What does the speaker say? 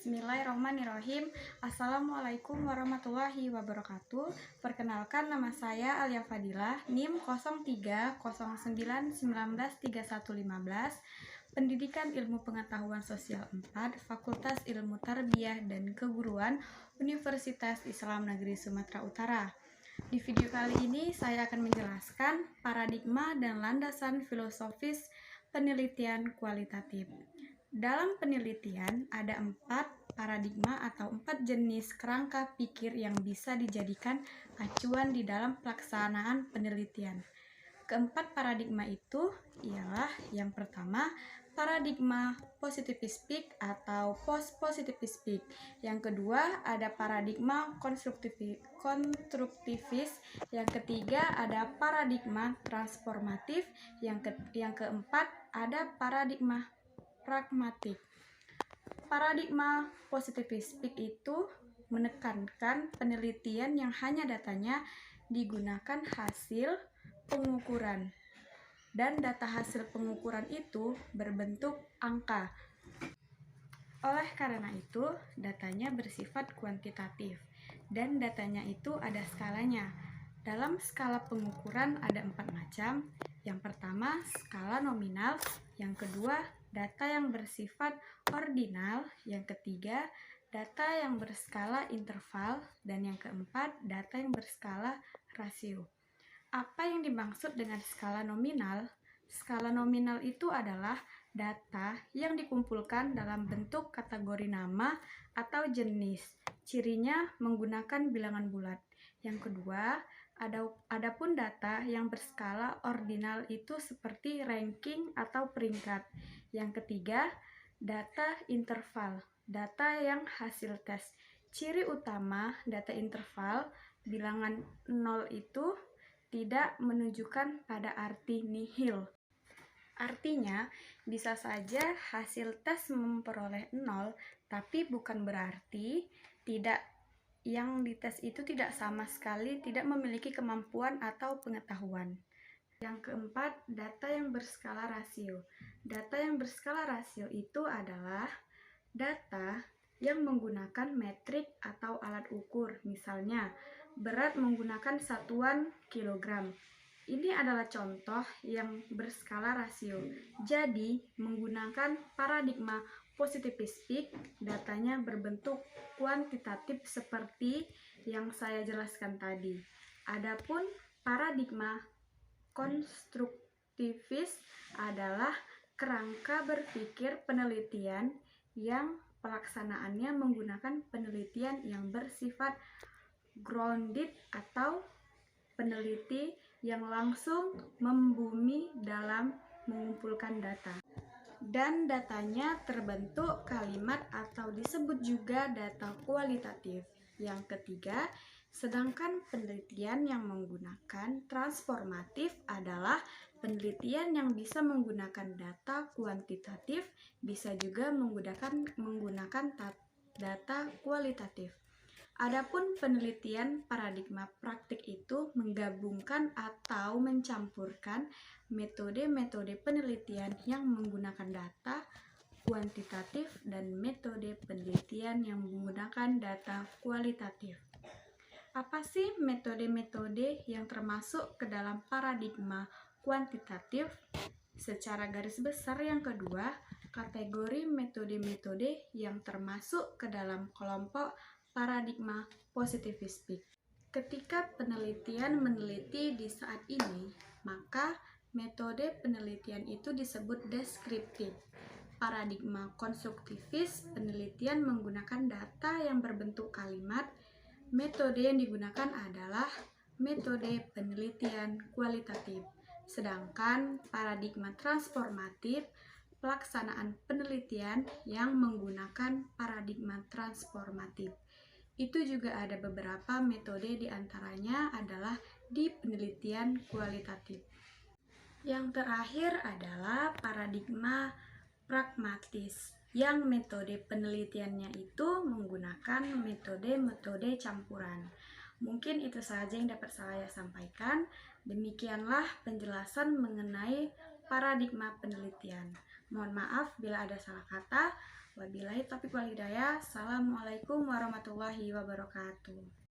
Bismillahirrahmanirrahim. Assalamualaikum warahmatullahi wabarakatuh. Perkenalkan, nama saya Alia Fadilah, NIM 0309193115, Pendidikan Ilmu Pengetahuan Sosial 4, Fakultas Ilmu Tarbiyah dan Keguruan, Universitas Islam Negeri Sumatera Utara. Di video kali ini saya akan menjelaskan paradigma dan landasan filosofis penelitian kualitatif. Dalam penelitian ada 4 paradigma atau 4 jenis kerangka pikir yang bisa dijadikan acuan di dalam pelaksanaan penelitian. Keempat paradigma itu ialah yang pertama, paradigma positivistik atau post-positivistik. Yang kedua, ada paradigma konstruktivis. Yang ketiga, ada paradigma transformatif. Yang keempat, ada paradigma pragmatik. Paradigma positivistik itu menekankan penelitian yang hanya datanya digunakan hasil pengukuran, dan data hasil pengukuran itu berbentuk angka. Oleh karena itu, datanya bersifat kuantitatif, dan datanya itu ada skalanya. Dalam skala pengukuran ada 4 macam. Yang pertama, skala nominal. Yang kedua, data yang bersifat ordinal. Yang ketiga, data yang berskala interval. Dan yang keempat, data yang berskala rasio. Apa yang dimaksud dengan skala nominal? Skala nominal itu adalah data yang dikumpulkan dalam bentuk kategori nama atau jenis. Cirinya menggunakan bilangan bulat. Yang kedua, adapun data yang berskala ordinal itu seperti ranking atau peringkat. Yang ketiga, data interval, data yang hasil tes. Ciri utama data interval, bilangan 0 itu tidak menunjukkan pada arti nihil. Artinya, bisa saja hasil tes memperoleh 0, tapi bukan berarti yang dites itu tidak sama sekali tidak memiliki kemampuan atau pengetahuan. Yang keempat, data yang berskala rasio. Data yang berskala rasio itu adalah data yang menggunakan metrik atau alat ukur, misalnya berat menggunakan satuan kilogram. Ini adalah contoh yang berskala rasio. Jadi, menggunakan paradigma positivistik, datanya berbentuk kuantitatif seperti yang saya jelaskan tadi. Adapun paradigma konstruktivis adalah kerangka berpikir penelitian yang pelaksanaannya menggunakan penelitian yang bersifat grounded atau peneliti yang langsung membumi dalam mengumpulkan data. Dan datanya terbentuk kalimat atau disebut juga data kualitatif. Yang ketiga, sedangkan penelitian yang menggunakan transformatif adalah penelitian yang bisa menggunakan data kuantitatif, bisa juga menggunakan data kualitatif. Adapun penelitian paradigma praktik itu menggabungkan atau mencampurkan metode-metode penelitian yang menggunakan data kuantitatif dan metode penelitian yang menggunakan data kualitatif. Apa sih metode-metode yang termasuk ke dalam paradigma kuantitatif? Secara garis besar yang kedua, kategori metode-metode yang termasuk ke dalam kelompok paradigma positivistik. Ketika penelitian meneliti di saat ini, maka metode penelitian itu disebut deskriptif. Paradigma konstruktivis, penelitian menggunakan data yang berbentuk kalimat. Metode yang digunakan adalah metode penelitian kualitatif. Sedangkan paradigma transformatif, pelaksanaan penelitian yang menggunakan paradigma transformatif. Itu juga ada beberapa metode, diantaranya adalah di penelitian kualitatif. Yang terakhir adalah paradigma pragmatis, yang metode penelitiannya itu menggunakan metode-metode campuran. Mungkin itu saja yang dapat saya sampaikan. Demikianlah penjelasan mengenai paradigma penelitian. Mohon maaf bila ada salah kata. Wabillahi taufiq wal hidayah. Assalamualaikum warahmatullahi wabarakatuh.